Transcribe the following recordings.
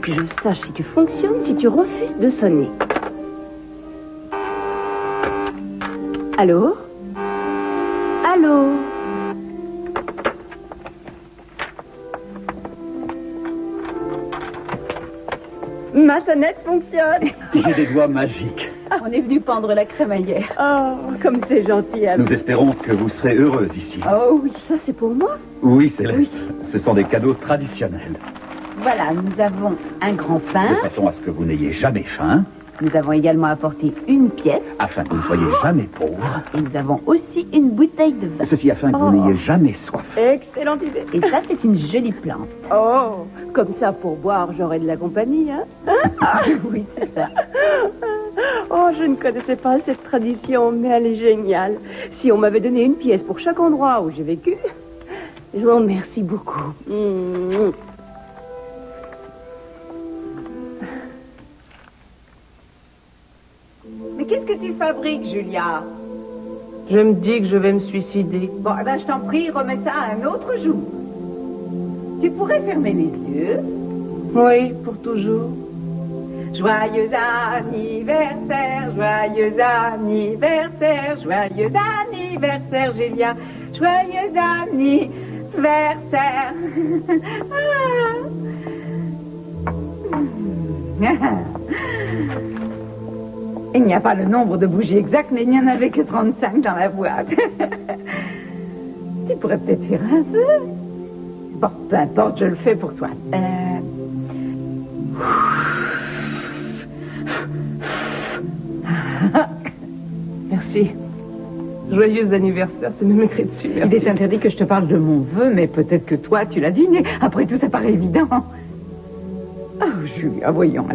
que je sache si tu fonctionnes, si tu refuses de sonner. Allô? Allô? Ma sonnette fonctionne. J'ai des doigts magiques. On est venu pendre la crémaillère. Oh, comme c'est gentil. Nous espérons que vous serez heureuse ici. Oh oui, ça c'est pour moi. Oui, Céleste. Oui. Ce sont des cadeaux traditionnels. Voilà, nous avons un grand pain. De façon à ce que vous n'ayez jamais faim, Nous avons également apporté une pièce. afin que vous ne soyez jamais pauvre. Et nous avons aussi une bouteille de vin. Ceci afin que vous n'ayez jamais soif. Excellente idée. Et ça, c'est une jolie plante. Oh, comme ça, pour boire, j'aurai de la compagnie, hein? Oui, c'est ça. Oh, je ne connaissais pas cette tradition, mais elle est géniale. Si on m'avait donné une pièce pour chaque endroit où j'ai vécu, je vous remercie beaucoup. Mais qu'est-ce que tu fabriques, Julia? Je me dis que je vais me suicider. Bon, eh ben, je t'en prie, remets ça à un autre jour. Tu pourrais fermer les yeux. Oui, pour toujours. Joyeux anniversaire, joyeux anniversaire, joyeux anniversaire, Julia. Joyeux anniversaire. Il n'y a pas le nombre de bougies exact, mais il n'y en avait que 35 dans la boîte. Tu pourrais peut-être faire un peu. Bon, peu importe, je le fais pour toi. Merci. Joyeux anniversaire, c'est même écrit dessus. Il est interdit que je te parle de mon vœu, mais peut-être que toi, tu l'as deviné. Après tout, ça paraît évident. Oh, Julia, voyons,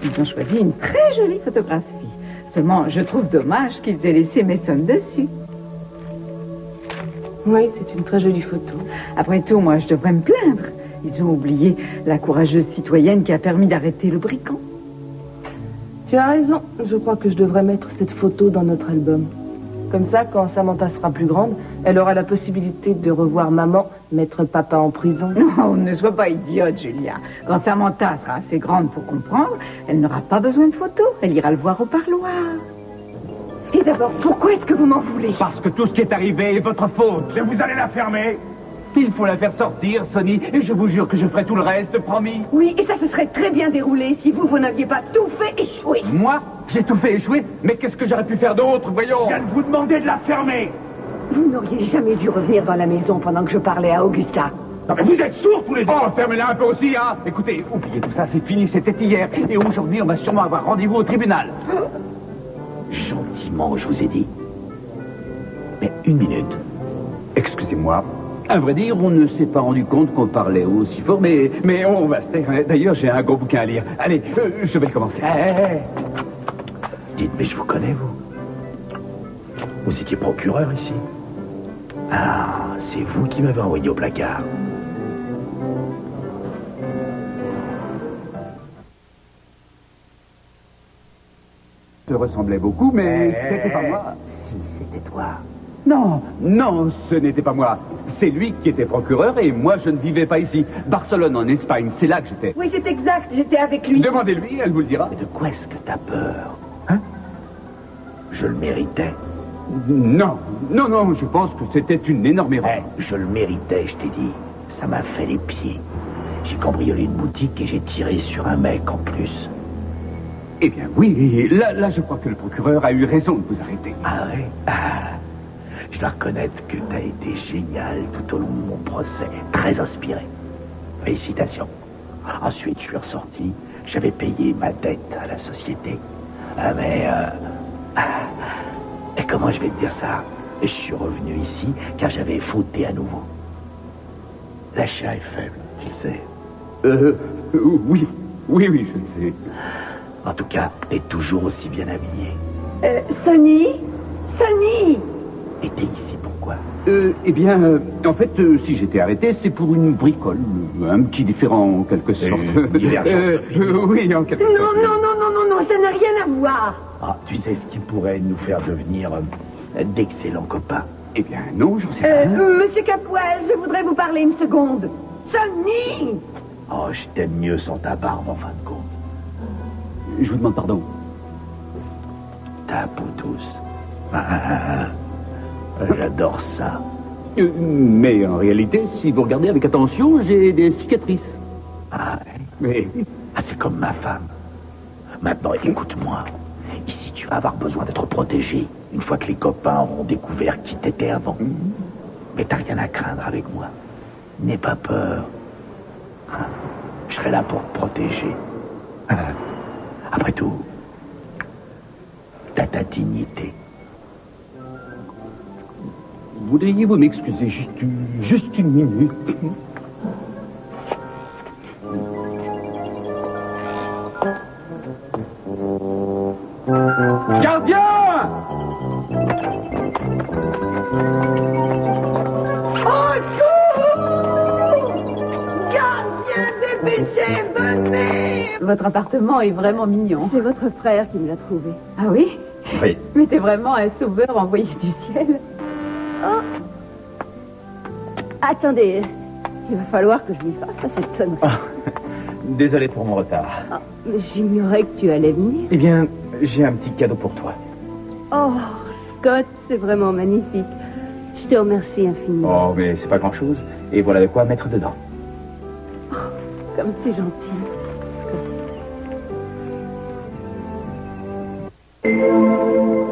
ils ont choisi une très jolie photographie. Seulement, je trouve dommage qu'ils aient laissé Mason dessus. Oui, c'est une très jolie photo. Après tout, moi, je devrais me plaindre. Ils ont oublié la courageuse citoyenne qui a permis d'arrêter le brigand. Tu as raison. Je crois que je devrais mettre cette photo dans notre album. Comme ça, quand Samantha sera plus grande, elle aura la possibilité de revoir maman mettre papa en prison. Non, ne sois pas idiote, Julia. Quand Samantha sera assez grande pour comprendre, elle n'aura pas besoin de photos. Elle ira le voir au parloir. Et d'abord, pourquoi est-ce que vous m'en voulez? Parce que tout ce qui est arrivé est votre faute. Et vous allez la fermer. Il faut la faire sortir, Sonny, et je vous jure que je ferai tout le reste, promis. Oui, et ça se serait très bien déroulé si vous n'aviez pas tout fait échouer. Moi, j'ai tout fait échouer, mais qu'est-ce que j'aurais pu faire d'autre, voyons? Je viens de vous demander de la fermer. Vous n'auriez jamais dû revenir dans la maison pendant que je parlais à Augusta. Non, mais vous êtes sourds tous les deux. Oh, fermez-la un peu aussi, hein. Écoutez, oubliez tout ça, c'est fini, c'était hier. Et aujourd'hui, on va sûrement avoir rendez-vous au tribunal. Gentiment, je vous ai dit. Mais une minute. Excusez-moi. À vrai dire, on ne s'est pas rendu compte qu'on parlait aussi fort, mais on va se taire. D'ailleurs, j'ai un gros bouquin à lire. Allez, je vais commencer. Dites, mais je vous connais, vous. Vous étiez procureur ici. Ah, c'est vous qui m'avez envoyé au placard. Ça ressemblait beaucoup, mais c'était pas moi. Si, c'était toi. Non, ce n'était pas moi. C'est lui qui était procureur et moi, je ne vivais pas ici. Barcelone, en Espagne, c'est là que j'étais. Oui, c'est exact, j'étais avec lui. Demandez-lui, elle vous le dira. Mais de quoi est-ce que t'as peur? Hein? Je le méritais. Non, je pense que c'était une énorme erreur. Je le méritais, je t'ai dit. Ça m'a fait les pieds. J'ai cambriolé une boutique et j'ai tiré sur un mec en plus. Eh bien, oui, là, je crois que le procureur a eu raison de vous arrêter. Ah oui? Je dois reconnaître que t'as été génial tout au long de mon procès. Très inspiré. Félicitations. Ensuite, je suis ressorti. J'avais payé ma dette à la société. Et comment je vais te dire ça? Je suis revenu ici car j'avais fauté à nouveau. L'achat est faible, tu le sais. Oui, je le sais. En tout cas, t'es toujours aussi bien habillé. Sonny? Et t'es ici pourquoi? En fait, si j'étais arrêté, c'est pour une bricole. Un petit différent, en quelque sorte. Oui, en quelque sorte. Non, ça n'a rien à voir. Ah, tu sais ce qui pourrait nous faire devenir d'excellents copains? Eh bien, non, j'en sais rien. Monsieur Capoel, je voudrais vous parler une seconde. Sonny! Oh, je t'aime mieux sans ta barbe, en fin de compte. Je vous demande pardon. Ta peau douce. J'adore ça. Mais en réalité, si vous regardez avec attention, j'ai des cicatrices. Ah, Mais... c'est comme ma femme. Maintenant, écoute-moi. Ici, tu vas avoir besoin d'être protégé une fois que les copains auront découvert qui t'étais avant. Mais t'as rien à craindre avec moi. N'aie pas peur. Je serai là pour te protéger. Après tout, t'as ta dignité. Voudriez-vous m'excuser juste une minute? Gardien! Votre appartement est vraiment mignon. C'est votre frère qui me l'a trouvé. Ah oui? Oui. Mais t'es vraiment un sauveur envoyé du ciel. Oh. Attendez, il va falloir que je m'y fasse à cette sonnerie. Désolé pour mon retard. Mais j'ignorais que tu allais venir. Eh bien, j'ai un petit cadeau pour toi. Oh, Scott, c'est vraiment magnifique. Je te remercie infiniment. Oh, mais c'est pas grand-chose. Et voilà de quoi mettre dedans. Oh, comme c'est gentil.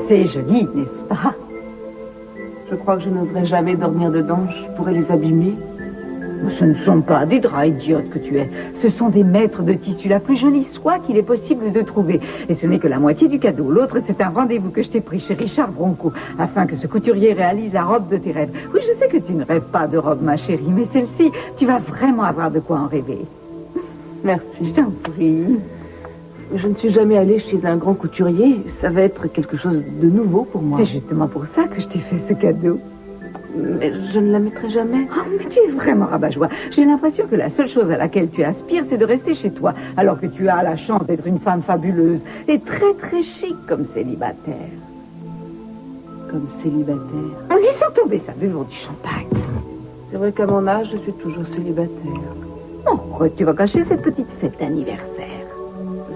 C'est joli, n'est-ce pas? Je crois que je n'oserais jamais dormir dedans. Je pourrais les abîmer. Ce ne sont pas des draps idiotes que tu es. Ce sont des mètres de tissu la plus jolie soie qu'il est possible de trouver. Et ce n'est que la moitié du cadeau. L'autre, c'est un rendez-vous que je t'ai pris chez Richard Bronco, afin que ce couturier réalise la robe de tes rêves. Oui, je sais que tu ne rêves pas de robe, ma chérie, mais celle-ci, tu vas vraiment avoir de quoi en rêver. Merci. Je t'en prie. Je ne suis jamais allée chez un grand couturier. Ça va être quelque chose de nouveau pour moi. C'est justement pour ça que je t'ai fait ce cadeau. Mais je ne la mettrai jamais. Oh, mais tu es vraiment rabat-joie. J'ai l'impression que la seule chose à laquelle tu aspires, c'est de rester chez toi, alors que tu as la chance d'être une femme fabuleuse et très très chic comme célibataire. Comme célibataire. Laissons tomber ça, buvons du champagne. C'est vrai qu'à mon âge, je suis toujours célibataire. Oh, tu vas cacher cette petite fête d'anniversaire.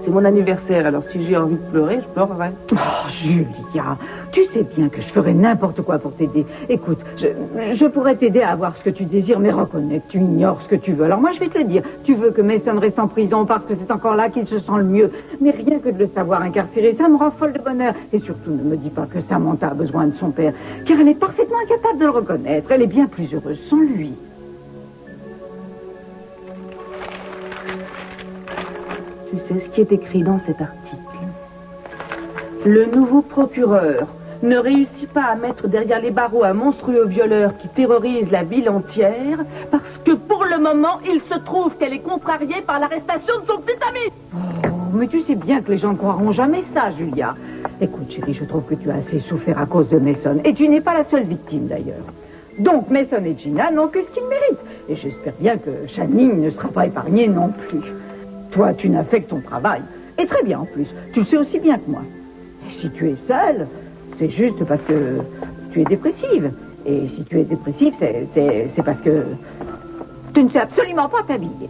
C'est mon anniversaire, alors si j'ai envie de pleurer, je pleurerai. Oh, Julia, tu sais bien que je ferai n'importe quoi pour t'aider. Écoute, je pourrais t'aider à avoir ce que tu désires, mais reconnais que tu ignores ce que tu veux. Alors moi, je vais te le dire. Tu veux que Mason reste en prison parce que c'est encore là qu'il se sent le mieux. Mais rien que de le savoir incarcéré, ça me rend folle de bonheur. Et surtout, ne me dis pas que Samantha a besoin de son père, car elle est parfaitement incapable de le reconnaître. Elle est bien plus heureuse sans lui. Tu sais ce qui est écrit dans cet article. Le nouveau procureur ne réussit pas à mettre derrière les barreaux un monstrueux violeur qui terrorise la ville entière parce que pour le moment, il se trouve qu'elle est contrariée par l'arrestation de son petit ami. Oh, mais tu sais bien que les gens ne croiront jamais ça, Julia. Écoute, chérie, je trouve que tu as assez souffert à cause de Mason. Et tu n'es pas la seule victime, d'ailleurs. Donc, Mason et Gina n'ont que ce qu'ils méritent. Et j'espère bien que Channing ne sera pas épargné non plus. Toi, tu n'as fait que ton travail. Et très bien, en plus. Tu le sais aussi bien que moi. Et si tu es seule, c'est juste parce que tu es dépressive. Et si tu es dépressive, c'est parce que tu ne sais absolument pas t'habiller.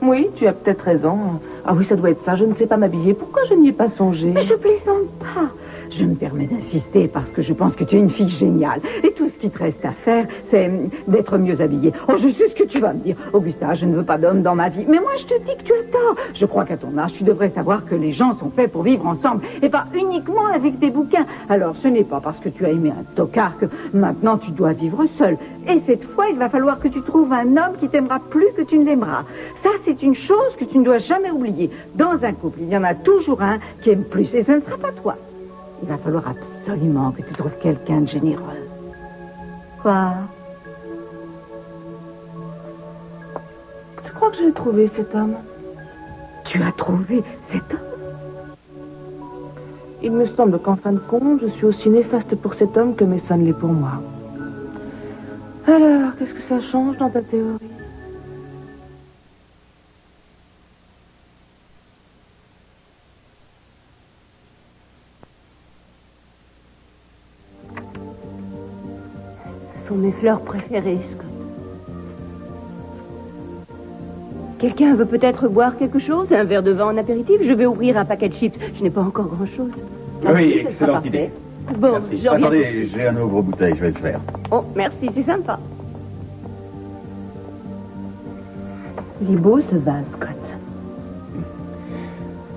Oui, tu as peut-être raison. Ah oui, ça doit être ça. Je ne sais pas m'habiller. Pourquoi je n'y ai pas songé? Mais je plaisante pas. Je me permets d'insister parce que je pense que tu es une fille géniale. Et tout ce qui te reste à faire, c'est d'être mieux habillée. Oh, je sais ce que tu vas me dire. Augusta, je ne veux pas d'homme dans ma vie. Mais moi, je te dis que tu as tort. Je crois qu'à ton âge, tu devrais savoir que les gens sont faits pour vivre ensemble et pas uniquement avec des bouquins. Alors, ce n'est pas parce que tu as aimé un tocard que maintenant tu dois vivre seul. Et cette fois, il va falloir que tu trouves un homme qui t'aimera plus que tu ne l'aimeras. Ça, c'est une chose que tu ne dois jamais oublier. Dans un couple, il y en a toujours un qui aime plus. Et ce ne sera pas toi. Il va falloir absolument que tu trouves quelqu'un de généreux. Quoi? Je crois que j'ai trouvé cet homme. Tu as trouvé cet homme? Il me semble qu'en fin de compte, je suis aussi néfaste pour cet homme que Mason l'est pour moi. Alors, qu'est-ce que ça change dans ta théorie? Ce sont mes fleurs préférées, Scott. Quelqu'un veut peut-être boire quelque chose? Un verre de vin en apéritif? Je vais ouvrir un paquet de chips. Je n'ai pas encore grand-chose. Oui, excellente idée. Bon, Merci. je reviens. Attendez, j'ai un ouvre bouteille, je vais le faire. Oh, merci, c'est sympa. Il est beau ce vase, Scott.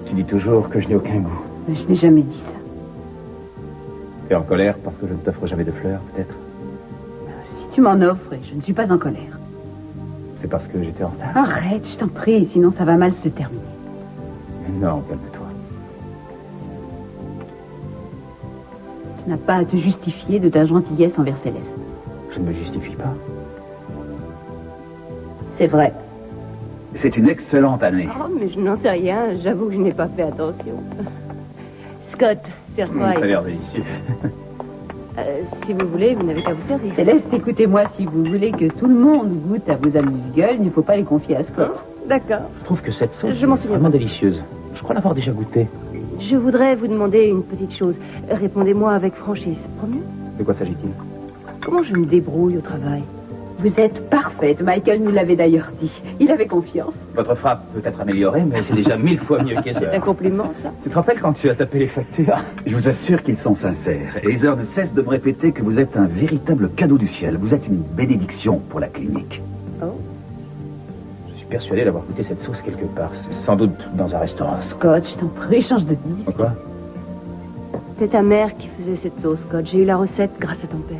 Tu dis toujours que je n'ai aucun goût. Mais je n'ai jamais dit ça. Tu es en colère parce que je ne t'offre jamais de fleurs, peut-être? Si tu m'en offres, je ne suis pas en colère. C'est parce que j'étais en retard? Arrête, je t'en prie, sinon ça va mal se terminer. Non, calme-toi. Tu n'as pas à te justifier de ta gentillesse envers Céleste. Je ne me justifie pas. C'est vrai. C'est une excellente année. Oh, mais je n'en sais rien. J'avoue que je n'ai pas fait attention. Scott, serre-toi. Ça a l'air délicieux. Si vous voulez, vous n'avez qu'à vous servir. Céleste, écoutez-moi, si vous voulez que tout le monde goûte à vos amuse-gueules, il ne faut pas les confier à Scott. D'accord. Je trouve que cette sauce Je m'en est souviens vraiment pas. délicieuse. Je crois l'avoir déjà goûtée. Je voudrais vous demander une petite chose. Répondez-moi avec franchise, promis? De quoi s'agit-il? Comment je me débrouille au travail? Vous êtes parfaite. Michael nous l'avait d'ailleurs dit. Il avait confiance. Votre frappe peut être améliorée, mais c'est déjà 1000 fois mieux C'est un qu'hier. compliment, ça? Tu te rappelles quand tu as tapé les factures? Je vous assure qu'ils sont sincères. Et Heather ne cesse de me répéter que vous êtes un véritable cadeau du ciel. Vous êtes une bénédiction pour la clinique. Oh. Je suis persuadé d'avoir goûté cette sauce quelque part. C'est sans doute dans un restaurant. Scott, je t'en prie, change de disque. Quoi? C'est ta mère qui faisait cette sauce, Scott. J'ai eu la recette grâce à ton père.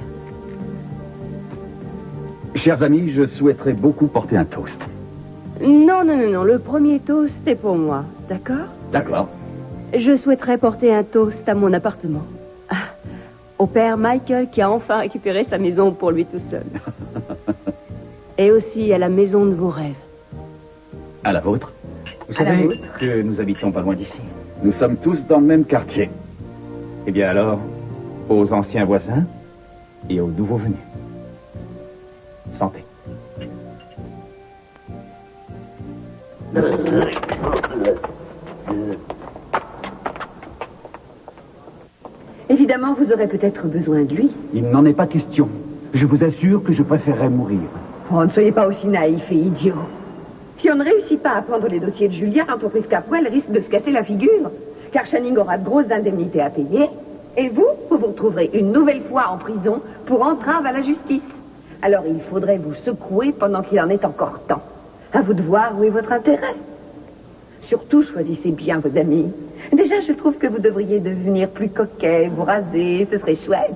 Chers amis, je souhaiterais beaucoup porter un toast. Non. Le premier toast est pour moi. D'accord? D'accord. Je souhaiterais porter un toast à mon appartement. Ah, au père Michael qui a enfin récupéré sa maison pour lui tout seul. Et aussi à la maison de vos rêves. À la vôtre. Vous À la savez vôtre. que nous habitons pas loin d'ici. Nous sommes tous dans le même quartier. Eh bien alors, aux anciens voisins et aux nouveaux venus. Santé. Évidemment, vous aurez peut-être besoin de lui. Il n'en est pas question. Je vous assure que je préférerais mourir. Oh, ne soyez pas aussi naïf et idiot. Si on ne réussit pas à prendre les dossiers de Julia, l'entreprise Capoel risque de se casser la figure. Car Channing aura de grosses indemnités à payer. Et vous vous retrouverez une nouvelle fois en prison pour entrave à la justice. Alors il faudrait vous secouer pendant qu'il en est encore temps. À vous de voir où est votre intérêt. Surtout, choisissez bien vos amis. Déjà, je trouve que vous devriez devenir plus coquet, vous raser, ce serait chouette.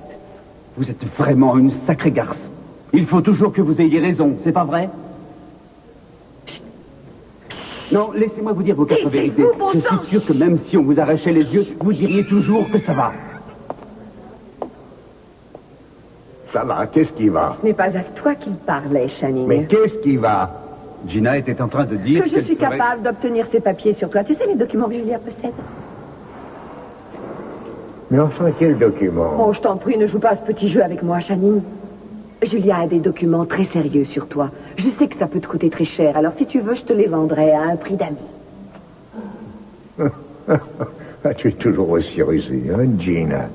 Vous êtes vraiment une sacrée garce. Il faut toujours que vous ayez raison, c'est pas vrai? Non, laissez-moi vous dire vos quatre vérités. bon Je sang. suis sûr que même si on vous arrachait les yeux, vous diriez toujours que ça va. Ça va, qu'est-ce qui va? Ce n'est pas à toi qu'il parlait, Channing. Mais qu'est-ce qui va? Gina était en train de dire Que je qu'elle suis ferait- capable d'obtenir ces papiers sur toi. Tu sais les documents que Julia possède? Mais enfin, quel document? Oh, je t'en prie, ne joue pas à ce petit jeu avec moi, Channing. Julia a des documents très sérieux sur toi. Je sais que ça peut te coûter très cher, alors si tu veux, je te les vendrai à un prix d'ami. Ah, tu es toujours aussi rusée, hein, Gina?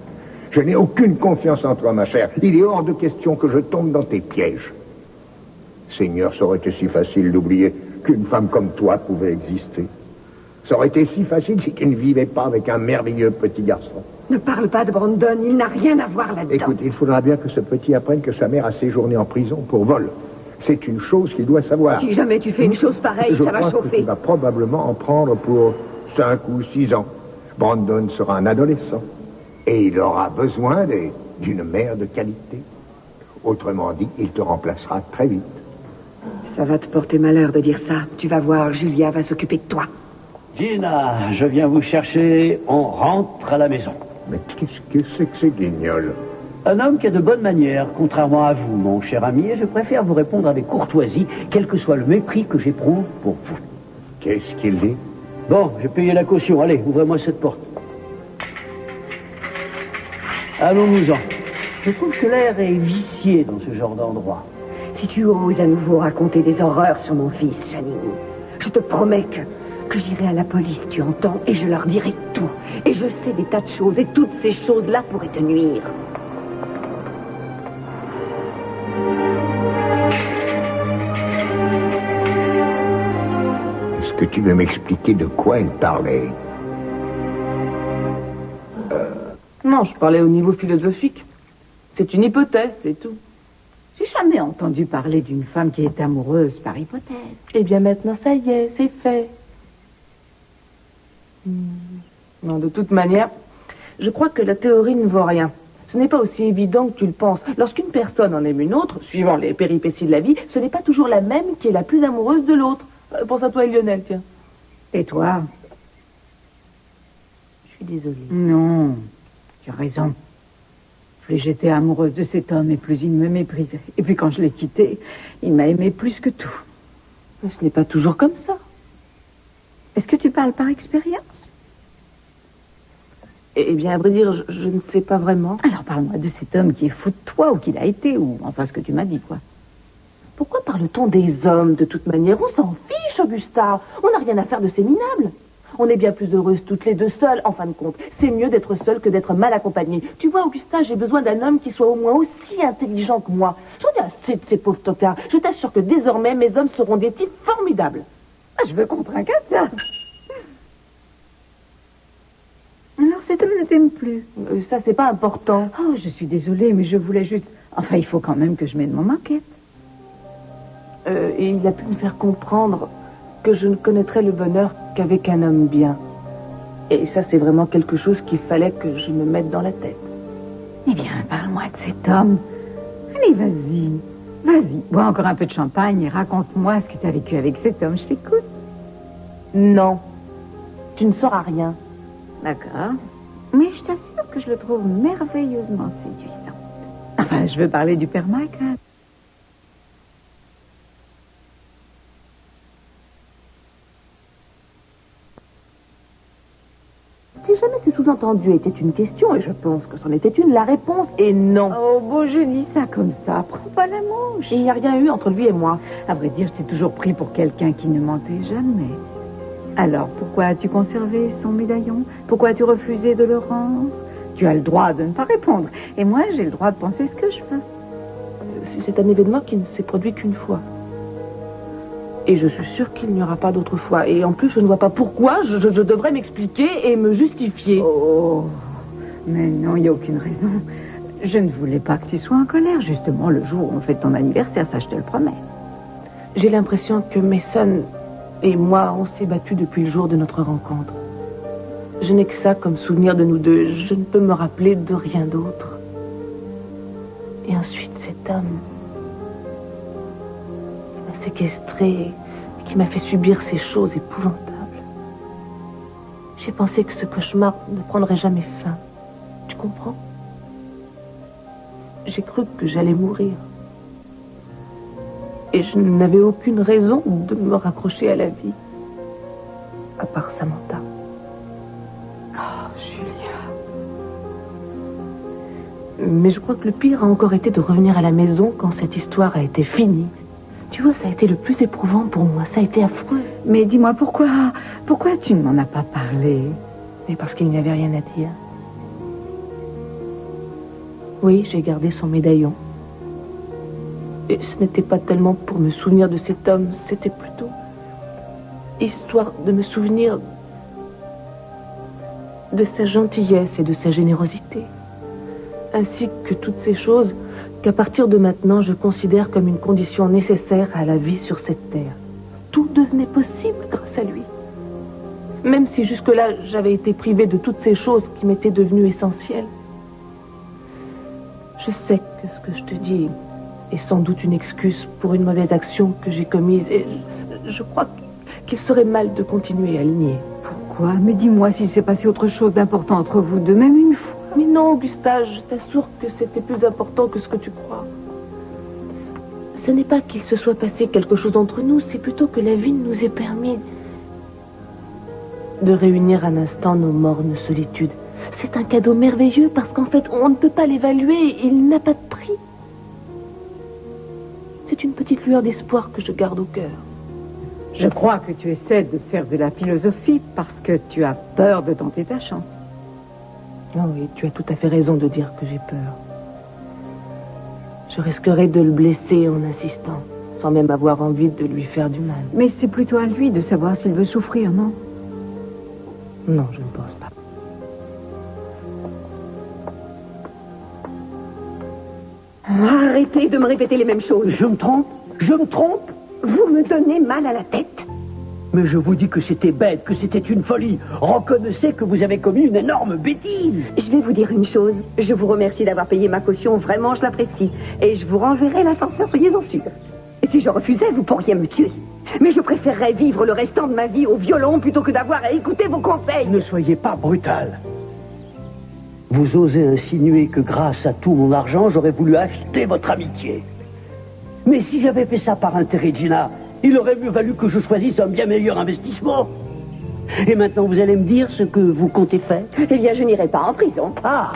Je n'ai aucune confiance en toi, ma chère. Il est hors de question que je tombe dans tes pièges. Seigneur, ça aurait été si facile d'oublier qu'une femme comme toi pouvait exister. Ça aurait été si facile si tu ne vivais pas avec un merveilleux petit garçon. Ne parle pas de Brandon, il n'a rien à voir là-dedans. Écoute, il faudra bien que ce petit apprenne que sa mère a séjourné en prison pour vol. C'est une chose qu'il doit savoir. Si jamais tu fais une chose pareille, Je ça va crois que chauffer. tu vas probablement en prendre pour 5 ou 6 ans. Brandon sera un adolescent. Et il aura besoin d'une mère de qualité. Autrement dit, il te remplacera très vite. Ça va te porter malheur de dire ça. Tu vas voir, Julia va s'occuper de toi. Gina, je viens vous chercher. On rentre à la maison. Mais qu'est-ce que c'est que ces guignols? Un homme qui a de bonnes manières, contrairement à vous, mon cher ami, et je préfère vous répondre avec courtoisie, quel que soit le mépris que j'éprouve pour vous. Qu'est-ce qu'il dit? Bon, j'ai payé la caution. Allez, ouvrez-moi cette porte. Allons-nous-en. Je trouve que l'air est vicié dans ce genre d'endroit. Si tu oses à nouveau raconter des horreurs sur mon fils, Channing, je te promets que j'irai à la police, tu entends, et je leur dirai tout. Et je sais des tas de choses, et toutes ces choses-là pourraient te nuire. Est-ce que tu veux m'expliquer de quoi elle parlait? Non, je parlais au niveau philosophique. C'est une hypothèse, c'est tout. J'ai jamais entendu parler d'une femme qui est amoureuse par hypothèse. Eh bien maintenant, ça y est, c'est fait. Non, de toute manière, je crois que la théorie ne vaut rien. Ce n'est pas aussi évident que tu le penses. Lorsqu'une personne en aime une autre, suivant les péripéties de la vie, ce n'est pas toujours la même qui est la plus amoureuse de l'autre. Pense à toi et Lionel, tiens. Et toi? Je suis désolée. Non, tu as raison. Plus j'étais amoureuse de cet homme et plus il me méprisait. Et puis quand je l'ai quitté, il m'a aimé plus que tout. Mais ce n'est pas toujours comme ça. Est-ce que tu parles par expérience? Eh bien, à vrai dire, je ne sais pas vraiment. Alors parle-moi de cet homme qui est fou de toi ou qu'il a été, ou enfin ce que tu m'as dit, quoi. Pourquoi parle-t-on des hommes, de toute manière? On s'en fiche, Augusta. On n'a rien à faire de ces minables. On est bien plus heureuses toutes les deux seules, en fin de compte. C'est mieux d'être seule que d'être mal accompagnée. Tu vois, Augusta, j'ai besoin d'un homme qui soit au moins aussi intelligent que moi. J'en ai assez de ces pauvres tocards. Je t'assure que désormais, mes hommes seront des types formidables. Ah, je veux qu'on trinque à ça. Alors cet homme ne t'aime plus? Ça, c'est pas important. Oh, je suis désolée, mais je voulais juste... Enfin, il faut quand même que je mène mon enquête. Et il a pu me faire comprendre que je ne connaîtrais le bonheur qu'avec un homme bien. Et ça, c'est vraiment quelque chose qu'il fallait que je me mette dans la tête. Eh bien, parle-moi de cet homme. Allez, vas-y. Vas-y, bois encore un peu de champagne et raconte-moi ce que tu as vécu avec cet homme. Je t'écoute. Non, tu ne sauras rien. D'accord. Mais je t'assure que je le trouve merveilleusement séduisant. Enfin, je veux parler du père Michael. Si jamais ce sous-entendu était une question, et je pense que c'en était une, la réponse est non. Oh, bon, je dis ça comme ça. Prends pas la mouche. Il n'y a rien eu entre lui et moi. À vrai dire, je t'ai toujours pris pour quelqu'un qui ne mentait jamais. Alors, pourquoi as-tu conservé son médaillon? Pourquoi as-tu refusé de le rendre? Tu as le droit de ne pas répondre. Et moi, j'ai le droit de penser ce que je veux. C'est un événement qui ne s'est produit qu'une fois. Et je suis sûre qu'il n'y aura pas d'autre fois. Et en plus, je ne vois pas pourquoi je devrais m'expliquer et me justifier. Oh, mais non, il n'y a aucune raison. Je ne voulais pas que tu sois en colère, justement, le jour où on fête ton anniversaire, ça je te le promets. J'ai l'impression que Mason et moi, on s'est battus depuis le jour de notre rencontre. Je n'ai que ça comme souvenir de nous deux. Je ne peux me rappeler de rien d'autre. Et ensuite, cet homme qui m'a séquestré et qui m'a fait subir ces choses épouvantables. J'ai pensé que ce cauchemar ne prendrait jamais fin. Tu comprends? J'ai cru que j'allais mourir. Et je n'avais aucune raison de me raccrocher à la vie. À part Samantha. Oh, Julia. Mais je crois que le pire a encore été de revenir à la maison quand cette histoire a été finie. Tu vois, ça a été le plus éprouvant pour moi. Ça a été affreux. Mais dis-moi, pourquoi tu ne m'en as pas parlé? Mais parce qu'il n'y avait rien à dire. Oui, j'ai gardé son médaillon. Et ce n'était pas tellement pour me souvenir de cet homme, c'était plutôt histoire de me souvenir de sa gentillesse et de sa générosité, ainsi que toutes ces choses qu'à partir de maintenant je considère comme une condition nécessaire à la vie sur cette terre. Tout devenait possible grâce à lui. Même si jusque-là j'avais été privée de toutes ces choses qui m'étaient devenues essentielles. Je sais que ce que je te dis est sans doute une excuse pour une mauvaise action que j'ai commise et je crois qu'il serait mal de continuer à le nier. Pourquoi? Mais dis-moi s'il s'est passé autre chose d'important entre vous deux, même une fois. Mais non, Augusta, je t'assure que c'était plus important que ce que tu crois. Ce n'est pas qu'il se soit passé quelque chose entre nous, c'est plutôt que la vie nous ait permis de réunir un instant nos mornes solitudes. C'est un cadeau merveilleux parce qu'en fait, on ne peut pas l'évaluer, il n'a pas de prix. C'est une petite lueur d'espoir que je garde au cœur. Je crois que tu essaies de faire de la philosophie parce que tu as peur de tenter ta chance. Oh oui, tu as tout à fait raison de dire que j'ai peur. Je risquerais de le blesser en insistant. sans même avoir envie de lui faire du mal. Mais c'est plutôt à lui de savoir s'il veut souffrir, non? Non, je ne pense pas. Arrêtez de me répéter les mêmes choses. Je me trompe? Je me trompe? Vous me donnez mal à la tête. Mais je vous dis que c'était bête, que c'était une folie. Reconnaissez que vous avez commis une énorme bêtise. Je vais vous dire une chose. Je vous remercie d'avoir payé ma caution. Vraiment, je l'apprécie. Et je vous renverrai l'ascenseur, soyez-en sûr. Et si je refusais, vous pourriez me tuer. Mais je préférerais vivre le restant de ma vie au violon plutôt que d'avoir à écouter vos conseils. Ne soyez pas brutal. Vous osez insinuer que grâce à tout mon argent, j'aurais voulu acheter votre amitié. Mais si j'avais fait ça par intérêt, Gina, il aurait mieux valu que je choisisse un bien meilleur investissement. Et maintenant, vous allez me dire ce que vous comptez faire? Eh bien, je n'irai pas en prison. Ah!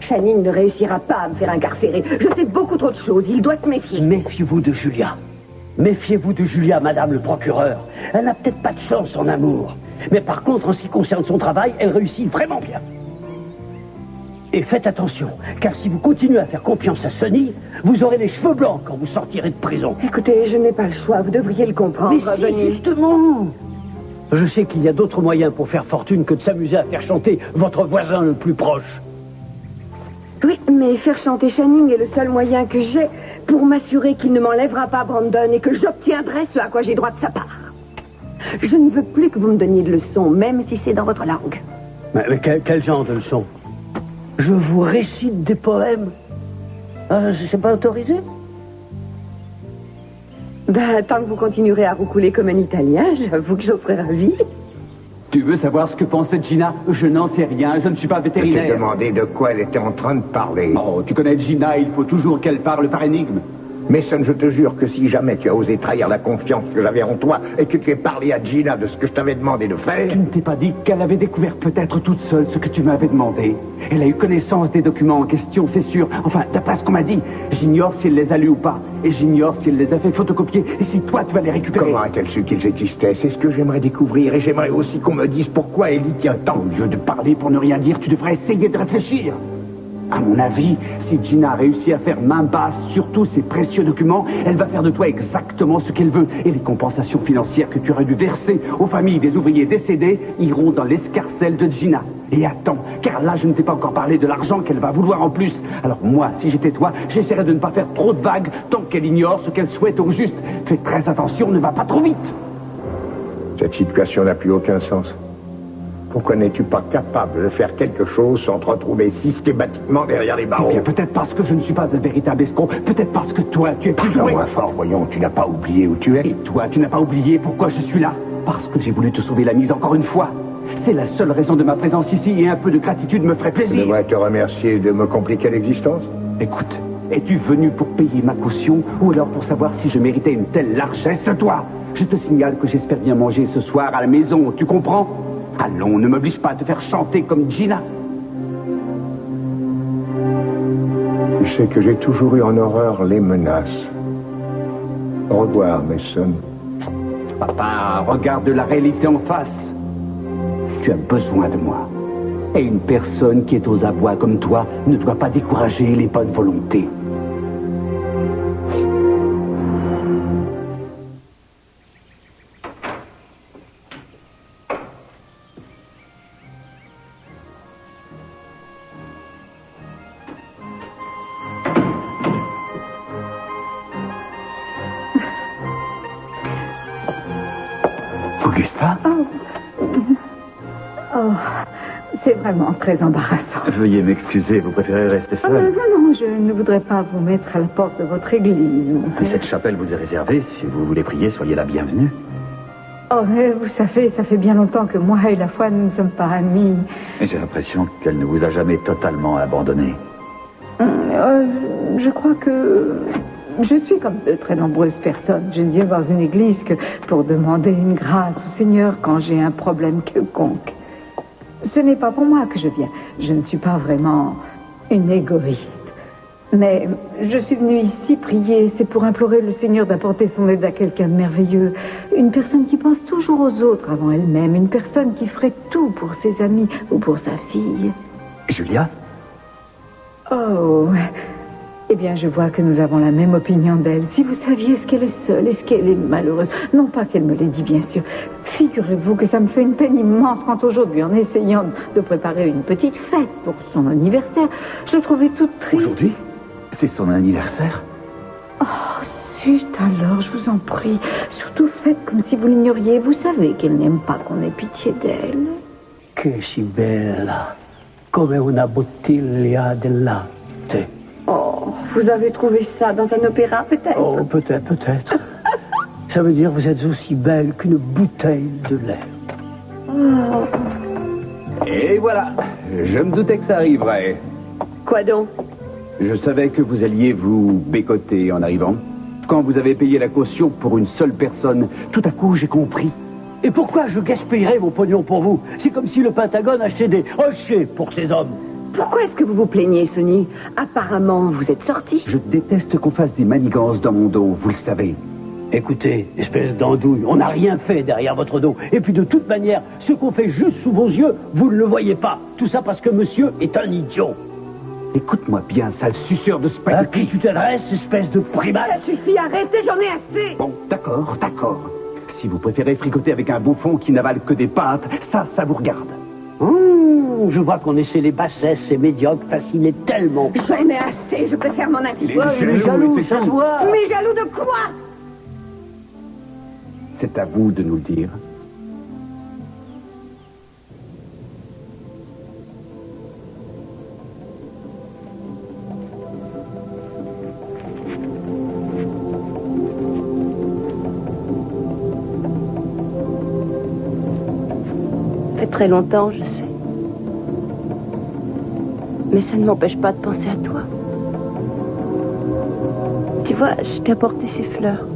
Channing ne réussira pas à me faire incarcérer. Je sais beaucoup trop de choses. Il doit se méfier. Méfiez-vous de Julia. Méfiez-vous de Julia, madame le procureur. Elle n'a peut-être pas de chance en amour. Mais par contre, en ce qui concerne son travail, elle réussit vraiment bien. Et faites attention, car si vous continuez à faire confiance à Sonny, vous aurez les cheveux blancs quand vous sortirez de prison. Écoutez, je n'ai pas le choix. Vous devriez le comprendre. Mais si, justement. Je sais qu'il y a d'autres moyens pour faire fortune que de s'amuser à faire chanter votre voisin le plus proche. Oui, mais faire chanter Channing est le seul moyen que j'ai pour m'assurer qu'il ne m'enlèvera pas Brandon et que j'obtiendrai ce à quoi j'ai droit de sa part. Je ne veux plus que vous me donniez de leçons, même si c'est dans votre langue. Mais quel genre de leçon? Je vous récite des poèmes. C'est pas autorisé? Tant que vous continuerez à roucouler comme un Italien, j'avoue que j'en serais ravie. Tu veux savoir ce que pensait Gina? Je n'en sais rien, je ne suis pas vétérinaire. Je t'ai demandé de quoi elle était en train de parler. Oh, tu connais Gina, il faut toujours qu'elle parle par énigme. Mason, je te jure que si jamais tu as osé trahir la confiance que j'avais en toi et que tu aies parlé à Gina de ce que je t'avais demandé de faire... Tu ne t'es pas dit qu'elle avait découvert peut-être toute seule ce que tu m'avais demandé. Elle a eu connaissance des documents en question, c'est sûr. Enfin, d'après ce qu'on m'a dit, j'ignore si elle les a lus ou pas. Et j'ignore si elle les a fait photocopier et si toi tu vas les récupérer. Comment a-t-elle su qu'ils existaient? C'est ce que j'aimerais découvrir et j'aimerais aussi qu'on me dise pourquoi elle y tient tant. Au lieu de parler pour ne rien dire, tu devrais essayer de réfléchir. À mon avis, si Gina a réussi à faire main basse sur tous ces précieux documents, elle va faire de toi exactement ce qu'elle veut. Et les compensations financières que tu aurais dû verser aux familles des ouvriers décédés iront dans l'escarcelle de Gina. Et attends, car là, je ne t'ai pas encore parlé de l'argent qu'elle va vouloir en plus. Alors moi, si j'étais toi, j'essaierais de ne pas faire trop de vagues tant qu'elle ignore ce qu'elle souhaite au juste. Fais très attention, ne va pas trop vite. Cette situation n'a plus aucun sens. Pourquoi n'es-tu pas capable de faire quelque chose sans te retrouver systématiquement derrière les barreaux? Eh bien, peut-être parce que je ne suis pas un véritable escroc. Peut-être parce que toi, tu es plus doué. Parle-moi fort, voyons, tu n'as pas oublié où tu es. Et toi, tu n'as pas oublié pourquoi je suis là? Parce que j'ai voulu te sauver la mise encore une fois. C'est la seule raison de ma présence ici et un peu de gratitude me ferait Je plaisir. devrais te remercier de me compliquer l'existence. Écoute, es-tu venu pour payer ma caution ou alors pour savoir si je méritais une telle largesse de toi? Je te signale que j'espère bien manger ce soir à la maison, tu comprends? Allons, ne m'oblige pas à te faire chanter comme Gina. Tu sais que j'ai toujours eu en horreur les menaces. Au revoir, Mason. Papa, regarde la réalité en face. Tu as besoin de moi. Et une personne qui est aux abois comme toi ne doit pas décourager les bonnes volontés. Augusta? Oh, c'est vraiment très embarrassant. Veuillez m'excuser, vous préférez rester Oh, seul? non, je ne voudrais pas vous mettre à la porte de votre église, mon père. Cette chapelle vous est réservée. Si vous voulez prier, soyez la bienvenue. Oh, mais vous savez, ça fait bien longtemps que moi et la foi, nous ne sommes pas amis. Et j'ai l'impression qu'elle ne vous a jamais totalement abandonné. Je crois que je suis comme de très nombreuses personnes. Je ne viens voir une église que pour demander une grâce au Seigneur quand j'ai un problème quelconque. Ce n'est pas pour moi que je viens. Je ne suis pas vraiment une égoïste. Mais je suis venue ici prier. C'est pour implorer le Seigneur d'apporter son aide à quelqu'un de merveilleux. Une personne qui pense toujours aux autres avant elle-même. Une personne qui ferait tout pour ses amis ou pour sa fille. Julia? Oh, Eh bien, je vois que nous avons la même opinion d'elle. Si vous saviez ce qu'elle est seule et ce qu'elle est malheureuse. Non pas qu'elle me l'ait dit, bien sûr. Figurez-vous que ça me fait une peine immense quand aujourd'hui, en essayant de préparer une petite fête pour son anniversaire, je l'ai trouvée toute triste. Aujourd'hui? C'est son anniversaire? Oh, zut, alors, je vous en prie. Surtout faites comme si vous l'ignoriez. Vous savez qu'elle n'aime pas qu'on ait pitié d'elle. Che si bella, come una bottiglia del latte. Oh, vous avez trouvé ça dans un opéra, peut-être? Oh, peut-être. Ça veut dire que vous êtes aussi belle qu'une bouteille de lait. Oh. Et voilà, je me doutais que ça arriverait. Quoi donc? Je savais que vous alliez vous bécoter en arrivant. Quand vous avez payé la caution pour une seule personne, tout à coup, j'ai compris. Et pourquoi je gaspillerais mon pognon pour vous? C'est comme si le Pentagone achetait des rochers pour ses hommes. Pourquoi est-ce que vous vous plaignez, Sonny? Apparemment, vous êtes sorti. Je déteste qu'on fasse des manigances dans mon dos, vous le savez. Écoutez, espèce d'andouille, on n'a rien fait derrière votre dos. Et puis de toute manière, ce qu'on fait juste sous vos yeux, vous ne le voyez pas. Tout ça parce que monsieur est un idiot. Écoute-moi bien, sale suceur de À spaghetti. qui tu t'adresses, espèce de primate? Ça suffit, arrêtez, j'en ai assez. Bon, d'accord. Si vous préférez fricoter avec un bouffon qui n'avale que des pâtes, ça vous regarde. Je vois qu'on essaie les bassesses et médiocres fascinés tellement. J'en ai assez, je préfère m'en aller. Les jaloux, jaloux, c'est ça se tout. voit. Mais jaloux de quoi? C'est à vous de nous le dire. Ça fait très longtemps, je sais. Mais ça ne m'empêche pas de penser à toi. Tu vois, je t'ai apporté ces fleurs.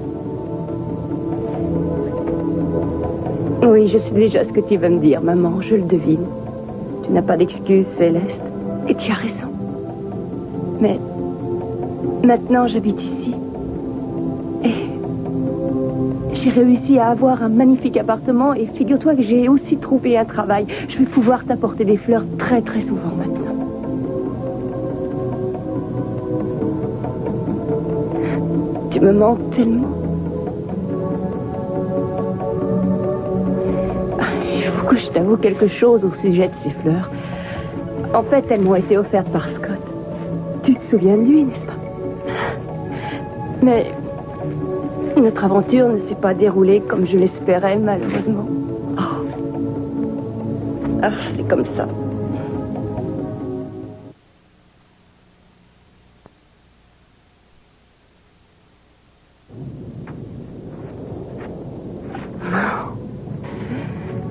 Oui, je sais déjà ce que tu vas me dire, maman, je le devine. Tu n'as pas d'excuse, Céleste. Et tu as raison. Mais maintenant, j'habite ici. Et j'ai réussi à avoir un magnifique appartement et figure-toi que j'ai aussi trouvé un travail. Je vais pouvoir t'apporter des fleurs très très souvent maintenant. Tu me manques tellement. Il faut que je t'avoue quelque chose au sujet de ces fleurs. En fait, elles m'ont été offertes par Scott. Tu te souviens de lui, n'est-ce pas? Mais notre aventure ne s'est pas déroulée comme je l'espérais, malheureusement. C'est comme ça.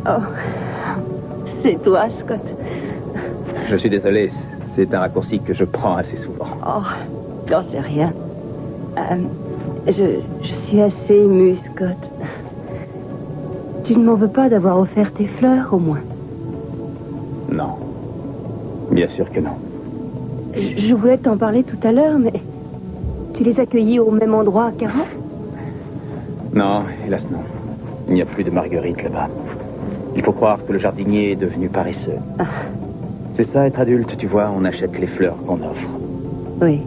Oh, c'est toi, Scott. Je suis désolé, c'est un raccourci que je prends assez souvent. Oh, j'en sais rien. Je suis assez émue, Scott. Tu ne m'en veux pas d'avoir offert tes fleurs, au moins? Non. Bien sûr que non. Je voulais t'en parler tout à l'heure, mais tu les as cueillis au même endroit qu'avant? Non, hélas non. Il n'y a plus de marguerites là-bas. Il faut croire que le jardinier est devenu paresseux. C'est ça, être adulte, tu vois, on achète les fleurs qu'on offre. Oui.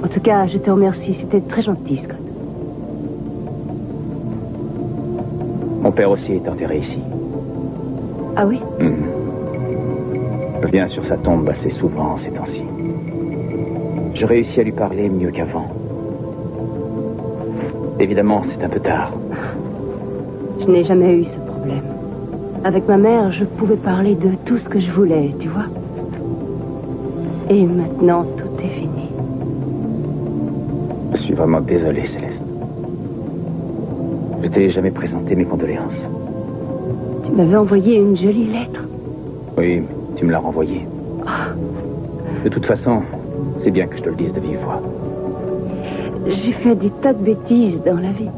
En tout cas, je te remercie, c'était très gentil, Scott. Mon père aussi est enterré ici. Ah oui? Je viens sur sa tombe assez souvent ces temps-ci. Je réussis à lui parler mieux qu'avant. Évidemment, c'est un peu tard. Je n'ai jamais eu ce problème. Avec ma mère, je pouvais parler de tout ce que je voulais, tu vois. Et maintenant, tout est fini. Je suis vraiment désolé, Céleste. Je t'ai jamais présenté mes condoléances. Tu m'avais envoyé une jolie lettre. Oui, tu me l'as renvoyée. De toute façon, c'est bien que je te le dise de vive voix. J'ai fait des tas de bêtises dans la vie.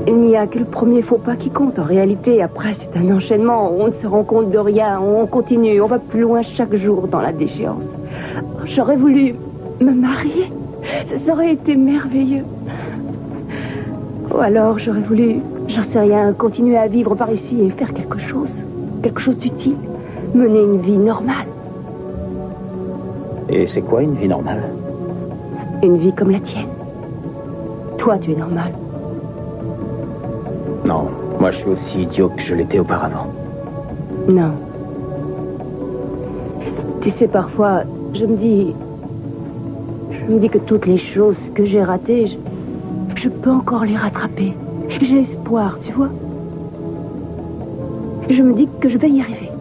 Il n'y a que le premier faux pas qui compte. En réalité, après, c'est un enchaînement. On ne se rend compte de rien. On continue. On va plus loin chaque jour dans la déchéance. J'aurais voulu me marier. Ça aurait été merveilleux. Ou alors, j'aurais voulu, j'en sais rien, continuer à vivre par ici et faire quelque chose. Quelque chose d'utile. Mener une vie normale. Et c'est quoi une vie normale? Une vie comme la tienne. Toi, tu es normal. Non, moi je suis aussi idiot que je l'étais auparavant. Non. Tu sais, parfois, je me dis que toutes les choses que j'ai ratées, je peux encore les rattraper. J'ai espoir, tu vois. Je me dis que je vais y arriver.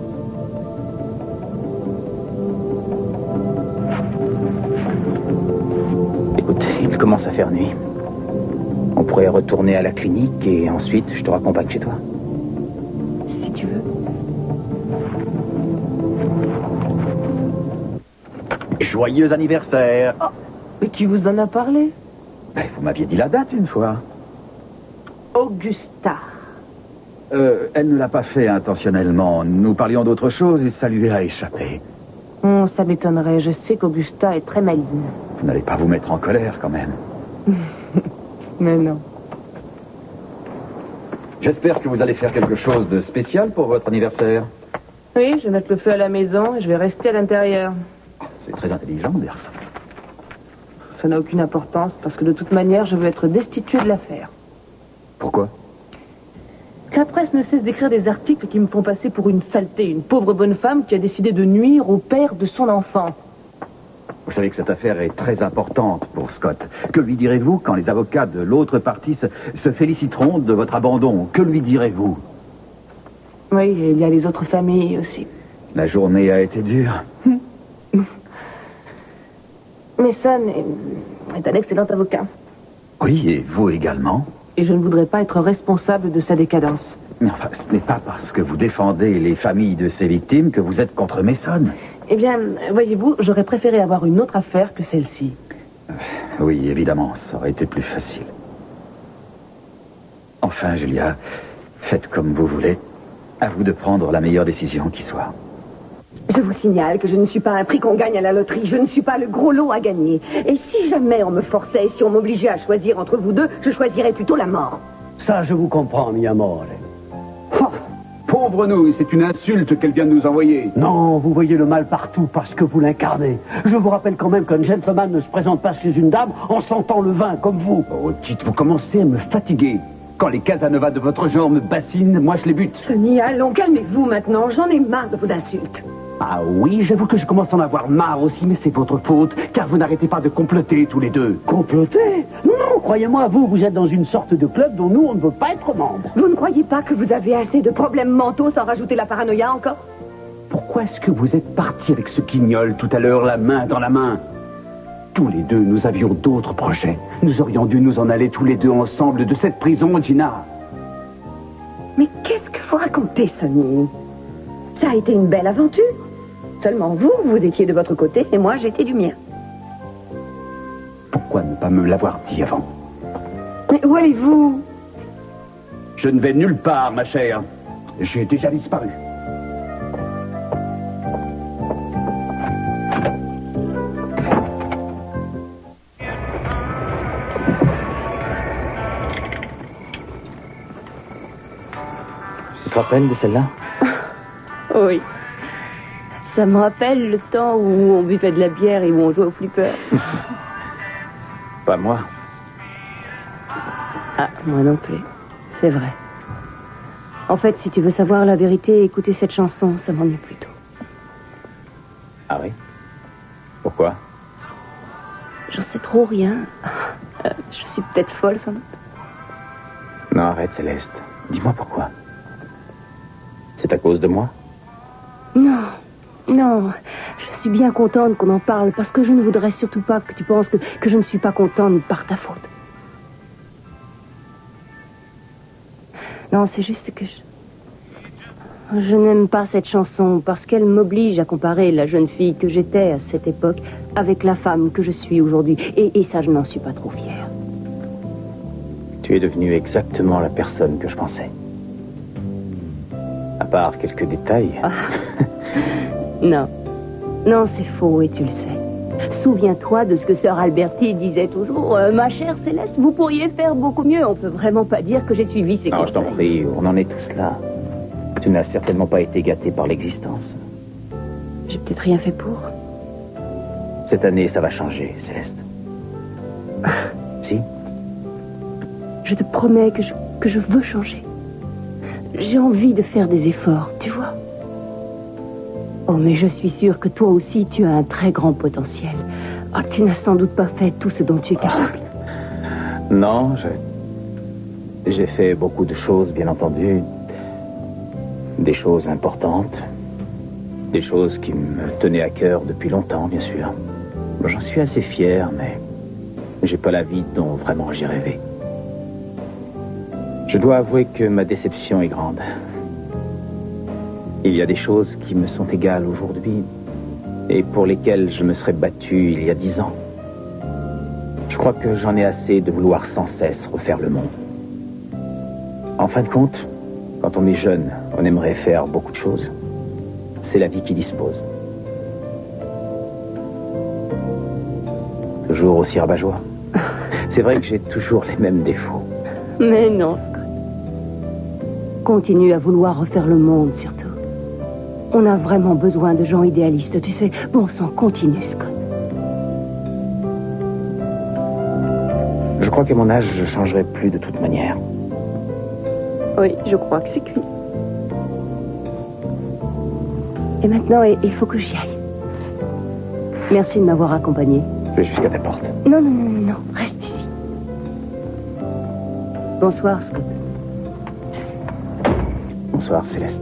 Écoute, il commence à faire nuit. On pourrait retourner à la clinique et ensuite je te raccompagne chez toi. Si tu veux. Joyeux anniversaire. Oh, mais qui vous en a parlé? Ben, vous m'aviez dit la date une fois. Augusta. Elle ne l'a pas fait intentionnellement. Nous parlions d'autre chose et ça lui a échappé. Ça m'étonnerait. Je sais qu'Augusta est très maligne. Vous n'allez pas vous mettre en colère quand même. Mais non. J'espère que vous allez faire quelque chose de spécial pour votre anniversaire. Oui, je vais mettre le feu à la maison et je vais rester à l'intérieur. C'est très intelligent de dire ça. Ça n'a aucune importance parce que de toute manière, je veux être destituée de l'affaire. Pourquoi? La presse ne cesse d'écrire des articles qui me font passer pour une saleté, une pauvre bonne femme qui a décidé de nuire au père de son enfant. Vous savez que cette affaire est très importante pour Scott. Que lui direz-vous quand les avocats de l'autre partie se féliciteront de votre abandon? Que lui direz-vous? Oui, et il y a les autres familles aussi. La journée a été dure. Mason est un excellent avocat. Oui, et vous également. Et je ne voudrais pas être responsable de sa décadence. Mais enfin, ce n'est pas parce que vous défendez les familles de ces victimes que vous êtes contre Mason. Eh bien, voyez-vous, j'aurais préféré avoir une autre affaire que celle-ci. Oui, évidemment, ça aurait été plus facile. Enfin, Julia, faites comme vous voulez. À vous de prendre la meilleure décision qui soit. Je vous signale que je ne suis pas un prix qu'on gagne à la loterie. Je ne suis pas le gros lot à gagner. Et si jamais on me forçait, si on m'obligeait à choisir entre vous deux, je choisirais plutôt la mort. Ça, je vous comprends, mi amore. Oh, pauvre nous, c'est une insulte qu'elle vient de nous envoyer. Non, vous voyez le mal partout parce que vous l'incarnez. Je vous rappelle quand même qu'un gentleman ne se présente pas chez une dame en sentant le vin comme vous. Oh, dites, vous commencez à me fatiguer. Quand les Casanova de votre genre me bassinent, moi je les bute. Sonny, allons, calmez-vous maintenant. J'en ai marre de vos insultes. Ah oui, j'avoue que je commence à en avoir marre aussi, mais c'est votre faute, car vous n'arrêtez pas de comploter tous les deux. Comploter? Non, croyez-moi, vous êtes dans une sorte de club dont nous, on ne veut pas être membre. Vous ne croyez pas que vous avez assez de problèmes mentaux sans rajouter la paranoïa encore? Pourquoi est-ce que vous êtes parti avec ce guignol tout à l'heure, la main dans la main? Tous les deux, nous avions d'autres projets. Nous aurions dû nous en aller tous les deux ensemble de cette prison, Gina. Mais qu'est-ce que vous racontez, Sonny? Ça a été une belle aventure. Seulement vous étiez de votre côté et moi, j'étais du mien. Pourquoi ne pas me l'avoir dit avant? Mais où allez-vous? Je ne vais nulle part, ma chère. J'ai déjà disparu. Tu te rappelles de celle-là? Oui. Ça me rappelle le temps où on buvait de la bière et où on jouait au flipper. Pas moi. Ah, moi non plus. C'est vrai. En fait, si tu veux savoir la vérité, écouter cette chanson, ça m'ennuie plutôt. Ah oui? Pourquoi? J'en sais trop rien. Je suis peut-être folle, sans doute. Non, arrête, Céleste. Dis-moi pourquoi. C'est à cause de moi? Non, je suis bien contente qu'on en parle parce que je ne voudrais surtout pas que tu penses que je ne suis pas contente par ta faute. Non, c'est juste que je n'aime pas cette chanson parce qu'elle m'oblige à comparer la jeune fille que j'étais à cette époque avec la femme que je suis aujourd'hui. Et ça, je n'en suis pas trop fière. Tu es devenue exactement la personne que je pensais. À part quelques détails. Ah. Non, c'est faux et tu le sais. Souviens-toi de ce que sœur Alberti disait toujours. Ma chère Céleste, vous pourriez faire beaucoup mieux. On peut vraiment pas dire que j'ai suivi ses conseils. Non, je t'en prie, on en est tous là. Tu n'as certainement pas été gâté par l'existence. J'ai peut-être rien fait pour. Cette année, ça va changer, Céleste. Si? Je te promets que je veux changer. J'ai envie de faire des efforts, tu vois. Oh, mais je suis sûre que toi aussi, tu as un très grand potentiel. Oh, tu n'as sans doute pas fait tout ce dont tu es capable. Non, j'ai fait beaucoup de choses, bien entendu. Des choses importantes. Des choses qui me tenaient à cœur depuis longtemps, bien sûr. J'en suis assez fier, mais j'ai pas la vie dont vraiment j'ai rêvé. Je dois avouer que ma déception est grande. Il y a des choses qui me sont égales aujourd'hui et pour lesquelles je me serais battu il y a 10 ans. Je crois que j'en ai assez de vouloir sans cesse refaire le monde. En fin de compte, quand on est jeune, on aimerait faire beaucoup de choses. C'est la vie qui dispose. Toujours aussi rabat-joie. C'est vrai que j'ai toujours les mêmes défauts. Mais non, Scott. Continue à vouloir refaire le monde, surtout. On a vraiment besoin de gens idéalistes, tu sais. Bon sang, continue, Scott. Je crois qu'à mon âge, je changerai plus de toute manière. Oui, je crois que c'est cuit. Et maintenant, il faut que j'y aille. Merci de m'avoir accompagné. Je vais jusqu'à ta porte. Non, reste ici. Bonsoir, Scott. Bonsoir, Céleste.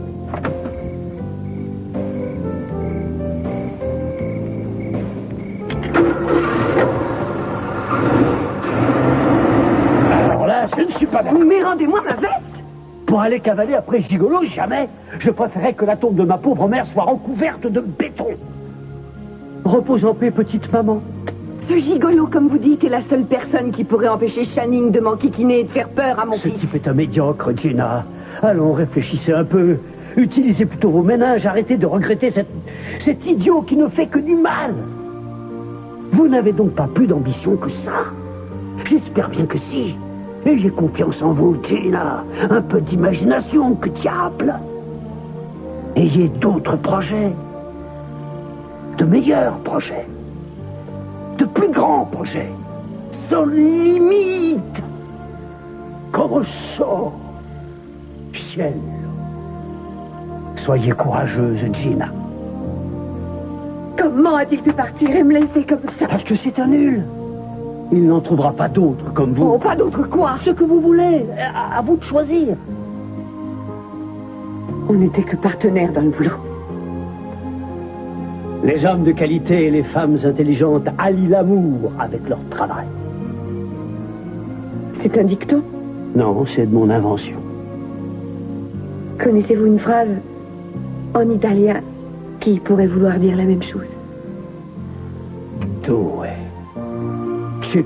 Alors là, je ne suis pas d'accord. Mais rendez-moi ma veste! Pour aller cavaler après Gigolo, jamais. Je préférais que la tombe de ma pauvre mère soit recouverte de béton. Repose en paix, petite maman. Ce gigolo, comme vous dites, est la seule personne qui pourrait empêcher Channing de m'enquiquiner et de faire peur à mon Ce fils. type est un médiocre, Gina. Allons, réfléchissez un peu. Utilisez plutôt vos méninges. Arrêtez de regretter cet idiot qui ne fait que du mal. Vous n'avez donc pas plus d'ambition que ça? J'espère bien que si. Ayez confiance en vous, Gina. Un peu d'imagination, que diable. Ayez d'autres projets. De meilleurs projets. De plus grands projets. Sans limite. Corso. Ciel. Soyez courageuse, Gina. Comment a-t-il pu partir et me laisser comme ça? Parce que c'est un nul. Il n'en trouvera pas d'autres comme vous. Oh, pas d'autre quoi? Ce que vous voulez. À vous de choisir. On n'était que partenaires dans le boulot. Les hommes de qualité et les femmes intelligentes allient l'amour avec leur travail. C'est un dicton? Non, c'est de mon invention. Connaissez-vous une phrase en italien qui pourrait vouloir dire la même chose? Due.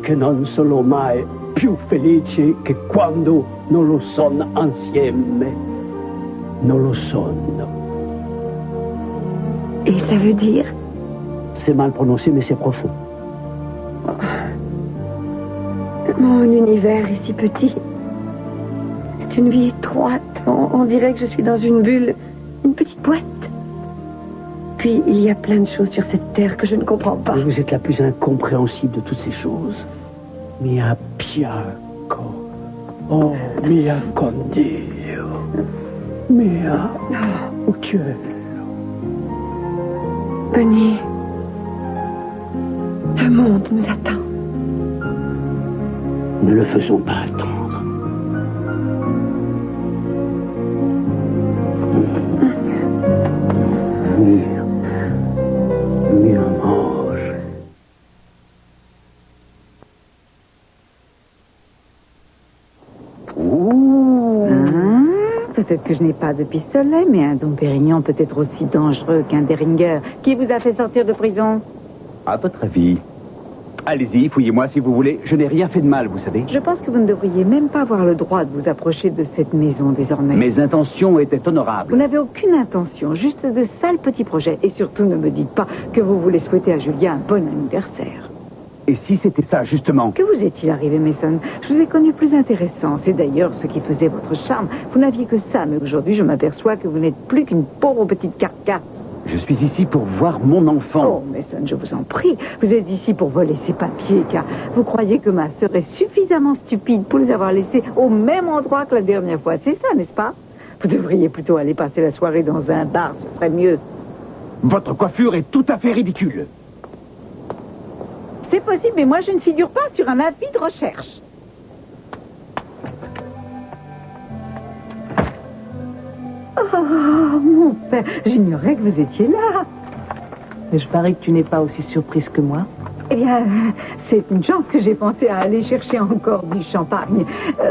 Che non sono mai più felici che quando non lo sono insieme. Non lo sono. Et ça veut dire? C'est mal prononcé, mais c'est profond. Mon univers est si petit. C'est une vie étroite. On dirait que je suis dans une bulle, une petite boîte. Puis il y a plein de choses sur cette terre que je ne comprends pas. Vous êtes la plus incompréhensible de toutes ces choses. Mia piaco. Oh, mia con Dio. Mia uccello. Venez. Le monde nous attend. Ne le faisons pas attendre. Mia amore. Peut-être que je n'ai pas de pistolet, mais un Dom Pérignon peut être aussi dangereux qu'un Derringer. Qui vous a fait sortir de prison? À votre avis? Allez-y, fouillez-moi si vous voulez. Je n'ai rien fait de mal, vous savez. Je pense que vous ne devriez même pas avoir le droit de vous approcher de cette maison désormais. Mes intentions étaient honorables. Vous n'avez aucune intention, juste de sales petits projets. Et surtout, ne me dites pas que vous voulez souhaiter à Julien un bon anniversaire. Et si c'était ça, justement? Que vous est-il arrivé, Mason? Je vous ai connu plus intéressant. C'est d'ailleurs ce qui faisait votre charme. Vous n'aviez que ça, mais aujourd'hui, je m'aperçois que vous n'êtes plus qu'une pauvre petite carcasse. Je suis ici pour voir mon enfant. Oh, Mason, je vous en prie. Vous êtes ici pour voler ces papiers, car vous croyez que ma sœur est suffisamment stupide pour les avoir laissés au même endroit que la dernière fois. C'est ça, n'est-ce pas? Vous devriez plutôt aller passer la soirée dans un bar, ce serait mieux. Votre coiffure est tout à fait ridicule. C'est possible, mais moi je ne figure pas sur un avis de recherche. Oh, mon père, j'ignorais que vous étiez là. Je parie que tu n'es pas aussi surprise que moi. Eh bien, c'est une chance que j'ai pensé à aller chercher encore du champagne.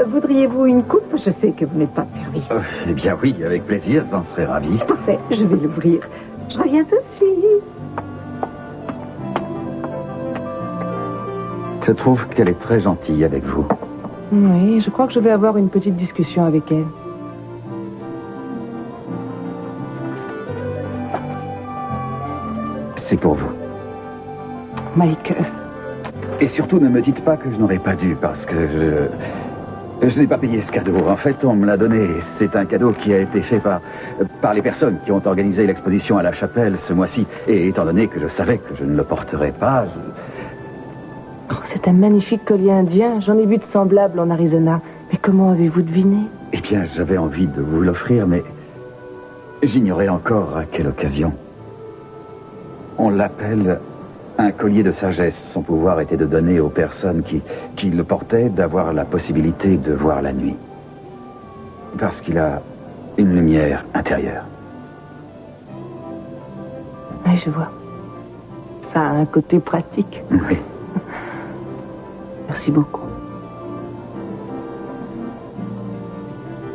Voudriez-vous une coupe? Je sais que vous n'êtes pas de service. Eh bien oui, avec plaisir, j'en serais ravi. Parfait, je vais l'ouvrir. Je reviens tout de suite. Je trouve qu'elle est très gentille avec vous. Oui, je crois que je vais avoir une petite discussion avec elle. C'est pour vous. Michael. Et surtout, ne me dites pas que je n'aurais pas dû, parce que je n'ai pas payé ce cadeau. En fait, on me l'a donné. C'est un cadeau qui a été fait par les personnes qui ont organisé l'exposition à la chapelle ce mois-ci. Et étant donné que je savais que je ne le porterais pas, Oh, c'est un magnifique collier indien. J'en ai vu de semblables en Arizona. Mais comment avez-vous deviné? Eh bien, j'avais envie de vous l'offrir, mais j'ignorais encore à quelle occasion. On l'appelle un collier de sagesse. Son pouvoir était de donner aux personnes qui le portaient d'avoir la possibilité de voir la nuit. Parce qu'il a une lumière intérieure. Oui, je vois. Ça a un côté pratique. Oui. Merci beaucoup.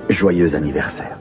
Joyeux anniversaire.